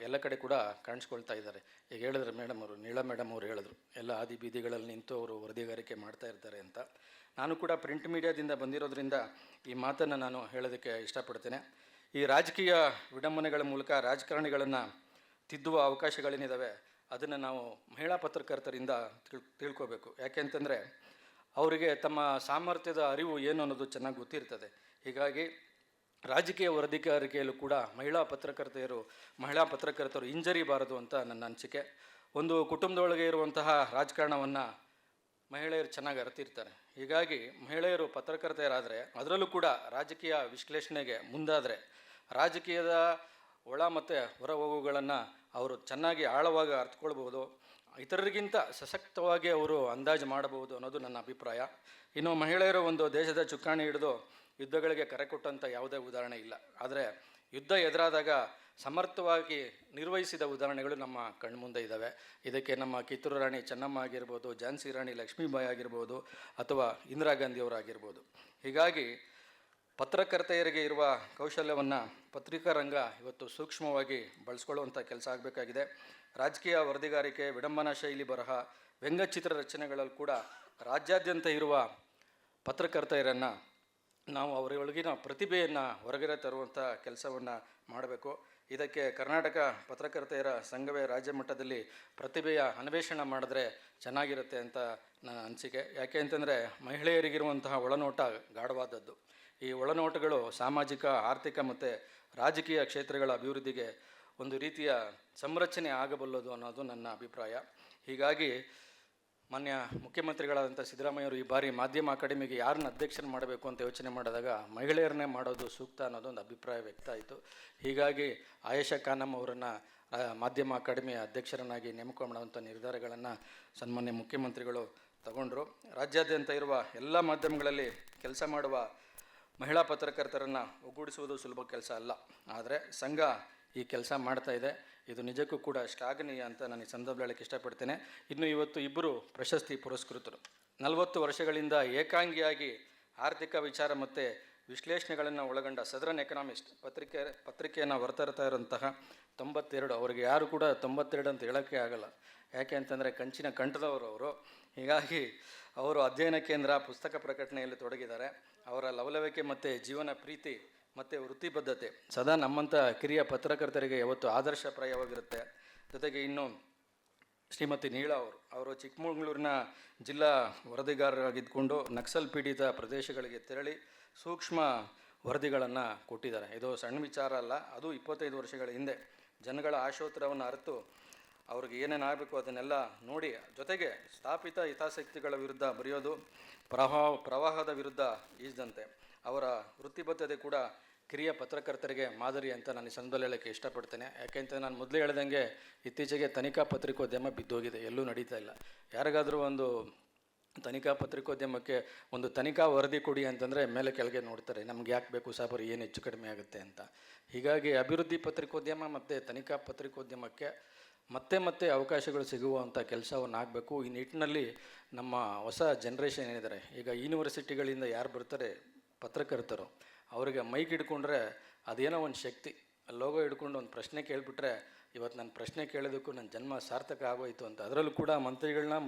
A: ಎಲ್ಲ ಕಡೆ ಕೂಡ ಕಾಣಿಸ್ಕೊಳ್ತಾ ಇದ್ದಾರೆ. ಈಗ ಹೇಳಿದ್ರು ಮೇಡಮ್ ಅವರು, ನೀಳಾ ಮೇಡಮ್ ಅವರು ಹೇಳಿದ್ರು, ಎಲ್ಲ ಆದಿ ಬೀದಿಗಳಲ್ಲಿ ನಿಂತು ಅವರು ವರದಿಗಾರಿಕೆ ಮಾಡ್ತಾ ಇರ್ತಾರೆ ಅಂತ. ನಾನು ಕೂಡ ಪ್ರಿಂಟ್ ಮೀಡಿಯಾದಿಂದ ಬಂದಿರೋದ್ರಿಂದ ಈ ಮಾತನ್ನು ನಾನು ಹೇಳೋದಕ್ಕೆ ಇಷ್ಟಪಡ್ತೇನೆ. ಈ ರಾಜಕೀಯ ವಿಡಂಬನೆಗಳ ಮೂಲಕ ರಾಜಕಾರಣಿಗಳನ್ನು ತಿದ್ದುವ ಅವಕಾಶಗಳೇನಿದ್ದಾವೆ ಅದನ್ನು ನಾವು ಮಹಿಳಾ ಪತ್ರಕರ್ತರಿಂದ ತಿಳ್ಕೋಬೇಕು. ಯಾಕೆಂತಂದರೆ ಅವರಿಗೆ ತಮ್ಮ ಸಾಮರ್ಥ್ಯದ ಅರಿವು ಏನು ಅನ್ನೋದು ಚೆನ್ನಾಗಿ ಗೊತ್ತಿರ್ತದೆ. ಹೀಗಾಗಿ ರಾಜಕೀಯ ವರದಿಗಾರಿಕೆಯಲ್ಲೂ ಕೂಡ ಮಹಿಳಾ ಪತ್ರಕರ್ತರು ಹಿಂಜರಿಬಾರದು ಅಂತ ನನ್ನ ಅನಿಸಿಕೆ. ಒಂದು ಕುಟುಂಬದೊಳಗೆ ಇರುವಂತಹ ರಾಜಕಾರಣವನ್ನು ಮಹಿಳೆಯರು ಚೆನ್ನಾಗಿ ಅರಿತಿರ್ತಾರೆ. ಹೀಗಾಗಿ ಮಹಿಳೆಯರು ಪತ್ರಕರ್ತೆಯರಾದರೆ, ಅದರಲ್ಲೂ ಕೂಡ ರಾಜಕೀಯ ವಿಶ್ಲೇಷಣೆಗೆ ಮುಂದಾದರೆ, ರಾಜಕೀಯದ ಒಳ ಮತ್ತು ಹೊರ ಹೋಗುಗಳನ್ನು ಅವರು ಚೆನ್ನಾಗಿ ಆಳವಾಗಿ ಅರ್ಥಕೊಳ್ಬೋದು, ಇತರರಿಗಿಂತ ಸಶಕ್ತವಾಗಿ ಅವರು ಅಂದಾಜು ಮಾಡಬಹುದು ಅನ್ನೋದು ನನ್ನ ಅಭಿಪ್ರಾಯ. ಇನ್ನು ಮಹಿಳೆಯರು ಒಂದು ದೇಶದ ಚುಕ್ಕಾಣಿ ಹಿಡಿದು ಯುದ್ಧಗಳಿಗೆ ಕರೆ ಕೊಟ್ಟಂಥ ಯಾವುದೇ ಉದಾಹರಣೆ ಇಲ್ಲ. ಆದರೆ ಯುದ್ಧ ಎದುರಾದಾಗ ಸಮರ್ಥವಾಗಿ ನಿರ್ವಹಿಸಿದ ಉದಾಹರಣೆಗಳು ನಮ್ಮ ಕಣ್ಮುಂದೆ ಇದ್ದಾವೆ. ಇದಕ್ಕೆ ನಮ್ಮ ಕಿತ್ತೂರು ರಾಣಿ ಚೆನ್ನಮ್ಮ ಆಗಿರ್ಬೋದು, ಝಾನ್ಸಿ ರಾಣಿ ಲಕ್ಷ್ಮೀಬಾಯಿ ಆಗಿರ್ಬೋದು, ಅಥವಾ ಇಂದಿರಾ ಗಾಂಧಿಯವರಾಗಿರ್ಬೋದು. ಹೀಗಾಗಿ ಪತ್ರಕರ್ತೆಯರಿಗೆ ಇರುವ ಕೌಶಲ್ಯವನ್ನು ಪತ್ರಿಕಾ ರಂಗ ಇವತ್ತು ಸೂಕ್ಷ್ಮವಾಗಿ ಬಳಸ್ಕೊಳ್ಳುವಂಥ ಕೆಲಸ ಆಗಬೇಕಾಗಿದೆ. ರಾಜಕೀಯ ವರದಿಗಾರಿಕೆ, ವಿಡಂಬನಾ ಶೈಲಿ ಬರಹ, ವ್ಯಂಗ್ಯಚಿತ್ರ ರಚನೆಗಳಲ್ಲಿ ಕೂಡ ರಾಜ್ಯಾದ್ಯಂತ ಇರುವ ಪತ್ರಕರ್ತೆಯರನ್ನು ನಾವು ಅವರೊಳಗಿನ ಪ್ರತಿಭೆಯನ್ನು ಹೊರಗಡೆ ತರುವಂಥ ಕೆಲಸವನ್ನು ಮಾಡಬೇಕು. ಇದಕ್ಕೆ ಕರ್ನಾಟಕ ಪತ್ರಕರ್ತೆಯರ ಸಂಘವೇ ರಾಜ್ಯ ಮಟ್ಟದಲ್ಲಿ ಪ್ರತಿಭೆಯ ಅನ್ವೇಷಣೆ ಮಾಡಿದ್ರೆ ಚೆನ್ನಾಗಿರುತ್ತೆ ಅಂತ ನನ್ನ ಅನಿಸಿಕೆ. ಯಾಕೆ ಅಂತಂದರೆ ಮಹಿಳೆಯರಿಗಿರುವಂತಹ ಒಳನೋಟ ಗಾಢವಾದದ್ದು. ಈ ಒಳನೋಟಗಳು ಸಾಮಾಜಿಕ, ಆರ್ಥಿಕ ಮತ್ತು ರಾಜಕೀಯ ಕ್ಷೇತ್ರಗಳ ಅಭಿವೃದ್ಧಿಗೆ ಒಂದು ರೀತಿಯ ಸಂರಚನೆ ಆಗಬಲ್ಲದು ಅನ್ನೋದು ನನ್ನ ಅಭಿಪ್ರಾಯ. ಹೀಗಾಗಿ ಮಾನ್ಯ ಮುಖ್ಯಮಂತ್ರಿಗಳಾದಂಥ ಸಿದ್ದರಾಮಯ್ಯವರು ಈ ಬಾರಿ ಮಾಧ್ಯಮ ಅಕಾಡೆಮಿಗೆ ಯಾರನ್ನ ಅಧ್ಯಕ್ಷರು ಮಾಡಬೇಕು ಅಂತ ಯೋಚನೆ ಮಾಡಿದಾಗ ಮಹಿಳೆಯರನ್ನೇ ಮಾಡೋದು ಸೂಕ್ತ ಅನ್ನೋದೊಂದು ಅಭಿಪ್ರಾಯ ವ್ಯಕ್ತ ಆಯಿತು. ಹೀಗಾಗಿ ಆಯೇಷಾ ಖಾನಮ್ ಅವರನ್ನು ಮಾಧ್ಯಮ ಅಕಾಡೆಮಿಯ ಅಧ್ಯಕ್ಷರನ್ನಾಗಿ ನೇಮಕ ಮಾಡುವಂಥ ನಿರ್ಧಾರಗಳನ್ನು ಸನ್ಮಾನ್ಯ ಮುಖ್ಯಮಂತ್ರಿಗಳು ತಗೊಂಡರು. ರಾಜ್ಯಾದ್ಯಂತ ಇರುವ ಎಲ್ಲ ಮಾಧ್ಯಮಗಳಲ್ಲಿ ಕೆಲಸ ಮಾಡುವ ಮಹಿಳಾ ಪತ್ರಕರ್ತರನ್ನು ಒಗ್ಗೂಡಿಸುವುದು ಸುಲಭ ಕೆಲಸ ಅಲ್ಲ. ಆದರೆ ಸಂಘ ಈ ಕೆಲಸ ಮಾಡ್ತಾ ಇದೆ. ಇದು ನಿಜಕ್ಕೂ ಕೂಡ ಶ್ಲಾಘನೀಯ ಅಂತ ನಾನು ಈ ಸಂದರ್ಭ ಹೇಳಕ್ಕೆ ಇಷ್ಟಪಡ್ತೇನೆ. ಇನ್ನು ಇವತ್ತು ಇಬ್ಬರು ಪ್ರಶಸ್ತಿ ಪುರಸ್ಕೃತರು 40 ವರ್ಷಗಳಿಂದ ಏಕಾಂಗಿಯಾಗಿ ಆರ್ಥಿಕ ವಿಚಾರ ಮತ್ತು ವಿಶ್ಲೇಷಣೆಗಳನ್ನು ಒಳಗೊಂಡ ಸದರನ್ ಎಕನಾಮಿಸ್ಟ್ ಪತ್ರಿಕೆಯನ್ನು ಹೊರತರ್ತಾ ಇರೋಂತಹ 92, ಅವರಿಗೆ ಯಾರು ಕೂಡ 92 ಅಂತ ಹೇಳೋಕ್ಕೆ ಆಗಲ್ಲ. ಯಾಕೆ ಅಂತಂದರೆ ಕಂಚಿನ ಕಂಠದವರು ಅವರು. ಹೀಗಾಗಿ ಅವರು ಅಧ್ಯಯನ ಕೇಂದ್ರ, ಪುಸ್ತಕ ಪ್ರಕಟಣೆಯಲ್ಲಿ ತೊಡಗಿದ್ದಾರೆ. ಅವರ ಲವಲವಿಕೆ ಮತ್ತು ಜೀವನ ಪ್ರೀತಿ ಮತ್ತು ವೃತ್ತಿಬದ್ಧತೆ ಸದಾ ನಮ್ಮಂಥ ಕಿರಿಯ ಪತ್ರಕರ್ತರಿಗೆ ಯಾವತ್ತು ಆದರ್ಶಪ್ರಾಯವಾಗಿರುತ್ತೆ. ಜೊತೆಗೆ ಇನ್ನು ಶ್ರೀಮತಿ ನೀಳಾ ಅವರು ಚಿಕ್ಕಮಗಳೂರಿನ ಜಿಲ್ಲಾ ವರದಿಗಾರರಾಗಿದ್ದುಕೊಂಡು ನಕ್ಸಲ್ ಪೀಡಿತ ಪ್ರದೇಶಗಳಿಗೆ ತೆರಳಿ ಸೂಕ್ಷ್ಮ ವರದಿಗಳನ್ನು ಕೊಟ್ಟಿದ್ದಾರೆ. ಇದು ಸಣ್ಣ ವಿಚಾರ ಅಲ್ಲ. ಅದು 25 ವರ್ಷಗಳ ಹಿಂದೆ ಜನಗಳ ಆಶೋತ್ತರವನ್ನು ಅರಿತು ಅವ್ರಿಗೆ ಏನೇನು ಆಗಬೇಕು ಅದನ್ನೆಲ್ಲ ನೋಡಿ, ಜೊತೆಗೆ ಸ್ಥಾಪಿತ ಹಿತಾಸಕ್ತಿಗಳ ವಿರುದ್ಧ ಬರೆಯೋದು, ಪ್ರವಾಹದ ವಿರುದ್ಧ ಈಜದಂತೆ. ಅವರ ವೃತ್ತಿಬದ್ಧತೆ ಕೂಡ ಕಿರಿಯ ಪತ್ರಕರ್ತರಿಗೆ ಮಾದರಿ ಅಂತ ನಾನು ಈ ಸಂದರ್ಭದಲ್ಲಿ ಹೇಳೋಕ್ಕೆ ಇಷ್ಟಪಡ್ತೇನೆ. ಯಾಕೆಂತ ನಾನು ಮೊದಲೇ ಹೇಳ್ದಂಗೆ ಇತ್ತೀಚೆಗೆ ತನಿಖಾ ಪತ್ರಿಕೋದ್ಯಮ ಬಿದ್ದೋಗಿದೆ, ಎಲ್ಲೂ ನಡೀತಾ ಇಲ್ಲ. ಯಾರಿಗಾದರೂ ಒಂದು ತನಿಖಾ ಪತ್ರಿಕೋದ್ಯಮಕ್ಕೆ ಒಂದು ತನಿಖಾ ವರದಿ ಕೊಡಿ ಅಂತಂದರೆ ಮೇಲೆ ಕೆಳಗೆ ನೋಡ್ತಾರೆ, ನಮ್ಗೆ ಯಾಕೆ ಬೇಕು ಸಾಬರು, ಏನು ಹೆಚ್ಚು ಕಡಿಮೆ ಆಗುತ್ತೆ ಅಂತ. ಹೀಗಾಗಿ ಅಭಿವೃದ್ಧಿ ಪತ್ರಿಕೋದ್ಯಮ ಮತ್ತು ತನಿಖಾ ಪತ್ರಿಕೋದ್ಯಮಕ್ಕೆ ಮತ್ತೆ ಅವಕಾಶಗಳು ಸಿಗುವಂಥ ಕೆಲಸವನ್ನು ಆಗಬೇಕು. ಈ ನಿಟ್ಟಿನಲ್ಲಿ ನಮ್ಮ ಹೊಸ ಜನ್ರೇಷನ್ ಏನಿದ್ದಾರೆ, ಈಗ ಯೂನಿವರ್ಸಿಟಿಗಳಿಂದ ಯಾರು ಬರ್ತಾರೆ ಪತ್ರಕರ್ತರು, ಅವರಿಗೆ ಮೈಕ್ ಹಿಡ್ಕೊಂಡ್ರೆ ಅದೇನೋ ಒಂದು ಶಕ್ತಿ. ಲೋಗೋ ಹಿಡ್ಕೊಂಡು ಒಂದು ಪ್ರಶ್ನೆ ಕೇಳಿಬಿಟ್ರೆ ಇವತ್ತು ನನ್ನ ಪ್ರಶ್ನೆ ಕೇಳೋದಕ್ಕೂ ನನ್ನ ಜನ್ಮ ಸಾರ್ಥಕ ಆಗೋಯಿತು ಅಂತ. ಅದರಲ್ಲೂ ಕೂಡ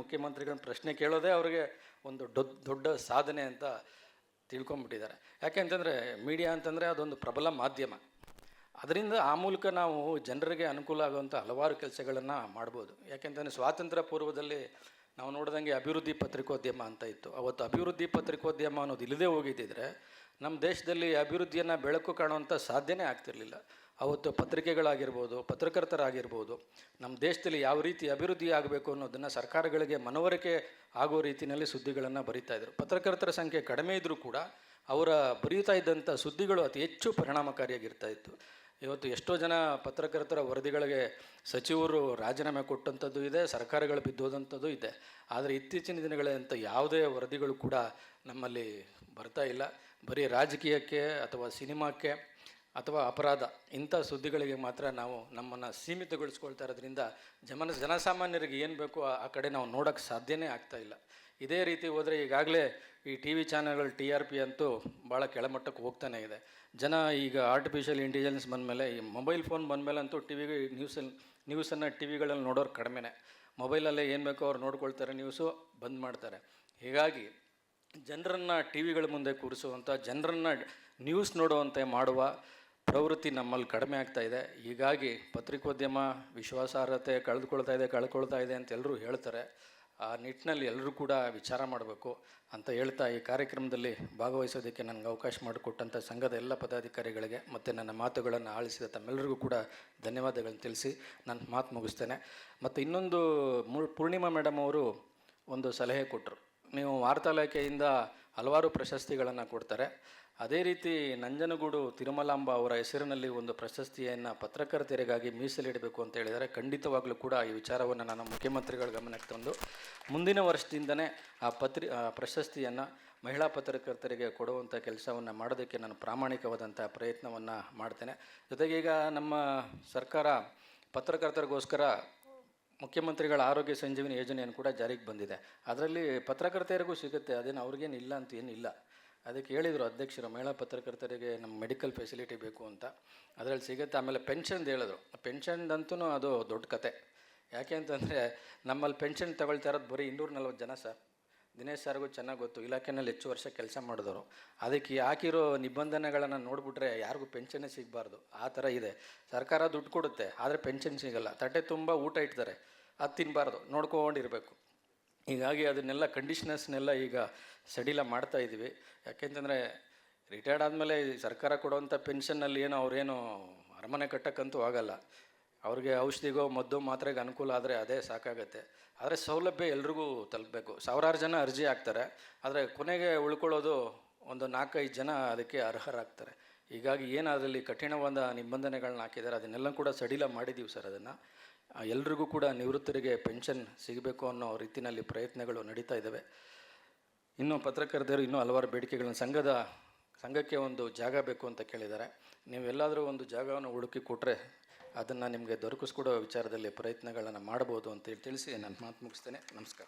A: ಮುಖ್ಯಮಂತ್ರಿಗಳನ್ನ ಪ್ರಶ್ನೆ ಕೇಳೋದೇ ಅವರಿಗೆ ಒಂದು ದೊಡ್ಡ ಸಾಧನೆ ಅಂತ ತಿಳ್ಕೊಂಬಿಟ್ಟಿದ್ದಾರೆ. ಯಾಕೆ ಅಂತಂದರೆ ಮೀಡಿಯಾ ಅಂತಂದರೆ ಅದೊಂದು ಪ್ರಬಲ ಮಾಧ್ಯಮ. ಅದರಿಂದ ಆ ಮೂಲಕ ನಾವು ಜನರಿಗೆ ಅನುಕೂಲ ಆಗುವಂಥ ಹಲವಾರು ಕೆಲಸಗಳನ್ನು ಮಾಡ್ಬೋದು. ಯಾಕೆಂತಂದರೆ ಸ್ವಾತಂತ್ರ್ಯ ಪೂರ್ವದಲ್ಲಿ ನಾವು ನೋಡಿದಂಗೆ ಅಭಿವೃದ್ಧಿ ಪತ್ರಿಕೋದ್ಯಮ ಅಂತ ಇತ್ತು. ಅವತ್ತು ಅಭಿವೃದ್ಧಿ ಪತ್ರಿಕೋದ್ಯಮ ಅನ್ನೋದು ಇಲ್ಲದೆ ಹೋಗಿದ್ದಿದ್ರೆ ನಮ್ಮ ದೇಶದಲ್ಲಿ ಅಭಿವೃದ್ಧಿಯನ್ನು ಬೆಳಕು ಕಾಣುವಂಥ ಸಾಧ್ಯನೇ ಆಗ್ತಿರಲಿಲ್ಲ. ಅವತ್ತು ಪತ್ರಿಕೆಗಳಾಗಿರ್ಬೋದು, ಪತ್ರಕರ್ತರಾಗಿರ್ಬೋದು, ನಮ್ಮ ದೇಶದಲ್ಲಿ ಯಾವ ರೀತಿ ಅಭಿವೃದ್ಧಿ ಆಗಬೇಕು ಅನ್ನೋದನ್ನು ಸರ್ಕಾರಗಳಿಗೆ ಮನವರಿಕೆ ಆಗೋ ರೀತಿಯಲ್ಲಿ ಸುದ್ದಿಗಳನ್ನು ಬರೀತಾಯಿದ್ರು. ಪತ್ರಕರ್ತರ ಸಂಖ್ಯೆ ಕಡಿಮೆ ಇದ್ದರೂ ಕೂಡ ಅವರ ಬರೀತಾ ಇದ್ದಂಥ ಸುದ್ದಿಗಳು ಅತಿ ಹೆಚ್ಚು ಪರಿಣಾಮಕಾರಿಯಾಗಿರ್ತಾ ಇತ್ತು. ಇವತ್ತು ಎಷ್ಟೋ ಜನ ಪತ್ರಕರ್ತರ ವರದಿಗಳಿಗೆ ಸಚಿವರು ರಾಜೀನಾಮೆ ಕೊಟ್ಟಂಥದ್ದು ಇದೆ, ಸರ್ಕಾರಗಳು ಬಿದ್ದೋದಂಥದ್ದು ಇದೆ. ಆದರೆ ಇತ್ತೀಚಿನ ದಿನಗಳಂಥ ಯಾವುದೇ ವರದಿಗಳು ಕೂಡ ನಮ್ಮಲ್ಲಿ ಬರ್ತಾ ಇಲ್ಲ. ಬರೀ ರಾಜಕೀಯಕ್ಕೆ ಅಥವಾ ಸಿನಿಮಾಕ್ಕೆ ಅಥವಾ ಅಪರಾಧ ಇಂಥ ಸುದ್ದಿಗಳಿಗೆ ಮಾತ್ರ ನಾವು ನಮ್ಮನ್ನು ಸೀಮಿತಗೊಳಿಸ್ಕೊಳ್ತಾ ಇರೋದ್ರಿಂದ ಜನಸಾಮಾನ್ಯರಿಗೆ ಏನು ಬೇಕೋ ಆ ಕಡೆ ನಾವು ನೋಡೋಕ್ಕೆ ಸಾಧ್ಯನೇ ಆಗ್ತಾಯಿಲ್ಲ. ಇದೇ ರೀತಿ ಹೋದರೆ ಈಗಾಗಲೇ ಈ ಟಿ ವಿ ಚಾನಲ್ಗಳು TRP ಅಂತೂ ಭಾಳ ಕೆಳಮಟ್ಟಕ್ಕೆ ಹೋಗ್ತಾನೆ ಇದೆ. ಜನ ಈಗ ಆರ್ಟಿಫಿಷಿಯಲ್ ಇಂಟೆಲಿಜೆನ್ಸ್ ಬಂದಮೇಲೆ, ಈ ಮೊಬೈಲ್ ಫೋನ್ ಬಂದಮೇಲೆ ಅಂತೂ ನ್ಯೂಸನ್ನು ಟಿ ವಿಗಳಲ್ಲಿ ನೋಡೋರು ಕಡಿಮೆನೇ. ಮೊಬೈಲಲ್ಲೇ ಏನು ಬೇಕೋ ಅವ್ರು ನೋಡ್ಕೊಳ್ತಾರೆ, ನ್ಯೂಸು ಬಂದ್ ಮಾಡ್ತಾರೆ. ಹೀಗಾಗಿ ಜನರನ್ನು ಟಿ ವಿಗಳ ಮುಂದೆ ಕೂರಿಸುವಂಥ, ಜನರನ್ನು ನ್ಯೂಸ್ ನೋಡುವಂತೆ ಮಾಡುವ ಪ್ರವೃತ್ತಿ ನಮ್ಮಲ್ಲಿ ಕಡಿಮೆ ಆಗ್ತಾಯಿದೆ. ಹೀಗಾಗಿ ಪತ್ರಿಕೋದ್ಯಮ ವಿಶ್ವಾಸಾರ್ಹತೆ ಕಳೆದುಕೊಳ್ತಾ ಇದೆ ಅಂತ ಎಲ್ಲರೂ ಹೇಳ್ತಾರೆ. ಆ ನಿಟ್ಟಿನಲ್ಲಿ ಎಲ್ಲರೂ ಕೂಡ ವಿಚಾರ ಮಾಡಬೇಕು ಅಂತ ಹೇಳ್ತಾ, ಈ ಕಾರ್ಯಕ್ರಮದಲ್ಲಿ ಭಾಗವಹಿಸೋದಕ್ಕೆ ನನಗೆ ಅವಕಾಶ ಮಾಡಿಕೊಟ್ಟಂಥ ಸಂಘದ ಎಲ್ಲ ಪದಾಧಿಕಾರಿಗಳಿಗೆ ಮತ್ತು ನನ್ನ ಮಾತುಗಳನ್ನು ಆಲಿಸಿದ ತಮ್ಮೆಲ್ಲರಿಗೂ ಕೂಡ ಧನ್ಯವಾದಗಳನ್ನು ತಿಳಿಸಿ ನನ್ನ ಮಾತು ಮುಗಿಸ್ತೇನೆ. ಮತ್ತು ಇನ್ನೊಂದು ಪೂರ್ಣಿಮಾ ಮೇಡಮ್ ಅವರು ಒಂದು ಸಲಹೆ ಕೊಟ್ಟರು. ನೀವು ವಾರ್ತಾ ಇಲಾಖೆಯಿಂದ ಹಲವಾರು ಪ್ರಶಸ್ತಿಗಳನ್ನು ಕೊಡ್ತಾರೆ, ಅದೇ ರೀತಿ ನಂಜನಗೂಡು ತಿರುಮಲಾಂಬ ಅವರ ಹೆಸರಿನಲ್ಲಿ ಒಂದು ಪ್ರಶಸ್ತಿಯನ್ನು ಪತ್ರಕರ್ತರಿಗಾಗಿ ಮೀಸಲಿಡಬೇಕು ಅಂತ ಹೇಳಿದರೆ, ಖಂಡಿತವಾಗಲೂ ಕೂಡ ಈ ವಿಚಾರವನ್ನು ನಾನು ಮುಖ್ಯಮಂತ್ರಿಗಳ ಗಮನಕ್ಕೆ ತಂದು ಮುಂದಿನ ವರ್ಷದಿಂದನೇ ಆ ಪ್ರಶಸ್ತಿಯನ್ನು ಮಹಿಳಾ ಪತ್ರಕರ್ತರಿಗೆ ಕೊಡುವಂಥ ಕೆಲಸವನ್ನು ಮಾಡೋದಕ್ಕೆ ನಾನು ಪ್ರಾಮಾಣಿಕವಾದಂಥ ಪ್ರಯತ್ನವನ್ನು ಮಾಡ್ತೇನೆ. ಜೊತೆಗೆ ಈಗ ನಮ್ಮ ಸರ್ಕಾರ ಪತ್ರಕರ್ತರಿಗೋಸ್ಕರ ಮುಖ್ಯಮಂತ್ರಿಗಳ ಆರೋಗ್ಯ ಸಂಜೀವಿನಿ ಯೋಜನೆಯನ್ನು ಕೂಡ ಜಾರಿಗೆ ಬಂದಿದೆ. ಅದರಲ್ಲಿ ಪತ್ರಕರ್ತೆಯರಿಗೂ ಸಿಗುತ್ತೆ, ಅದೇನು ಅವ್ರಿಗೇನು ಇಲ್ಲ ಅಂತ ಏನಿಲ್ಲ. ಅದಕ್ಕೆ ಹೇಳಿದರು ಅಧ್ಯಕ್ಷರು, ಮಹಿಳಾ ಪತ್ರಕರ್ತರಿಗೆ ನಮ್ಮ ಮೆಡಿಕಲ್ ಫೆಸಿಲಿಟಿ ಬೇಕು ಅಂತ, ಅದರಲ್ಲಿ ಸಿಗುತ್ತೆ. ಆಮೇಲೆ ಪೆನ್ಷನ್ದು ಹೇಳಿದ್ರು. ಪೆನ್ಷನ್ದಂತೂ ಅದು ದೊಡ್ಡ ಕತೆ. ಯಾಕೆ ಅಂತಂದರೆ ನಮ್ಮಲ್ಲಿ ಪೆನ್ಷನ್ ತಗೊಳ್ತಾ ಇರೋದು ಬರೀ 240 ಜನ ಸರ್. ದಿನೇಶ್ ಸರ್ಗೂ ಚೆನ್ನಾಗಿ ಗೊತ್ತು, ಇಲಾಖೆಯಲ್ಲಿ ಹೆಚ್ಚು ವರ್ಷ ಕೆಲಸ ಮಾಡಿದವರು. ಅದಕ್ಕೆ ಹಾಕಿರೋ ನಿಬಂಧನೆಗಳನ್ನು ನೋಡಿಬಿಟ್ರೆ ಯಾರಿಗೂ ಪೆನ್ಷನ್ನೇ ಸಿಗಬಾರ್ದು, ಆ ಥರ ಇದೆ. ಸರ್ಕಾರ ದುಡ್ಡು ಕೊಡುತ್ತೆ, ಆದರೆ ಪೆನ್ಷನ್ ಸಿಗೋಲ್ಲ. ತಟ್ಟೆ ತುಂಬ ಊಟ ಇಡ್ತಾರೆ, ಅದು ತಿನ್ನಬಾರ್ದು, ನೋಡ್ಕೊಂಡಿರಬೇಕು. ಹೀಗಾಗಿ ಅದನ್ನೆಲ್ಲ ಕಂಡೀಷನರ್ಸ್ನೆಲ್ಲ ಈಗ ಸಡಿಲ ಮಾಡ್ತಾ ಇದ್ದೀವಿ. ಯಾಕೆಂತಂದರೆ ರಿಟೈರ್ಡ್ ಆದಮೇಲೆ ಸರ್ಕಾರ ಕೊಡುವಂಥ ಪೆನ್ಷನ್ನಲ್ಲಿ ಏನೋ ಅವರೇನು ಅರಮನೆ ಕಟ್ಟಕ್ಕಂತೂ ಆಗಲ್ಲ. ಅವ್ರಿಗೆ ಔಷಧಿಗೋ ಮದ್ದು ಮಾತ್ರೆಗೆ ಅನುಕೂಲ ಆದರೆ ಅದೇ ಸಾಕಾಗತ್ತೆ. ಆದರೆ ಸೌಲಭ್ಯ ಎಲ್ರಿಗೂ ತಲುಪಬೇಕು. ಸಾವಿರಾರು ಜನ ಅರ್ಜಿ ಹಾಕ್ತಾರೆ, ಆದರೆ ಕೊನೆಗೆ ಉಳ್ಕೊಳ್ಳೋದು ಒಂದು 4-5 ಜನ ಅದಕ್ಕೆ ಅರ್ಹರಾಗ್ತಾರೆ. ಹೀಗಾಗಿ ಏನು ಅದರಲ್ಲಿ ಕಠಿಣವಾದ ನಿಬಂಧನೆಗಳನ್ನ ಹಾಕಿದ್ದಾರೆ, ಅದನ್ನೆಲ್ಲ ಕೂಡ ಸಡಿಲ ಮಾಡಿದ್ದೀವಿ ಸರ್. ಅದನ್ನು ಎಲ್ರಿಗೂ ಕೂಡ ನಿವೃತ್ತರಿಗೆ ಪೆನ್ಷನ್ ಸಿಗಬೇಕು ಅನ್ನೋ ರೀತಿಯಲ್ಲಿ ಪ್ರಯತ್ನಗಳು ನಡೀತಾ ಇದ್ದಾವೆ. ಇನ್ನೂ ಪತ್ರಕರ್ತರು ಇನ್ನೂ ಹಲವಾರು ಬೇಡಿಕೆಗಳನ್ನು ಸಂಘಕ್ಕೆ ಒಂದು ಜಾಗ ಬೇಕು ಅಂತ ಕೇಳಿದ್ದಾರೆ. ನೀವೆಲ್ಲಾದರೂ ಒಂದು ಜಾಗವನ್ನು ಹುಡುಕಿ ಕೊಟ್ಟರೆ ಅದನ್ನು ನಿಮಗೆ ದೊರಕಿಸ್ಕೊಡೋ ವಿಚಾರದಲ್ಲಿ ಪ್ರಯತ್ನಗಳನ್ನು ಮಾಡ್ಬೋದು ಅಂತೇಳಿ ತಿಳಿಸಿ ನಾನು ಮಾತು ಮುಗಿಸ್ತೇನೆ. ನಮಸ್ಕಾರ.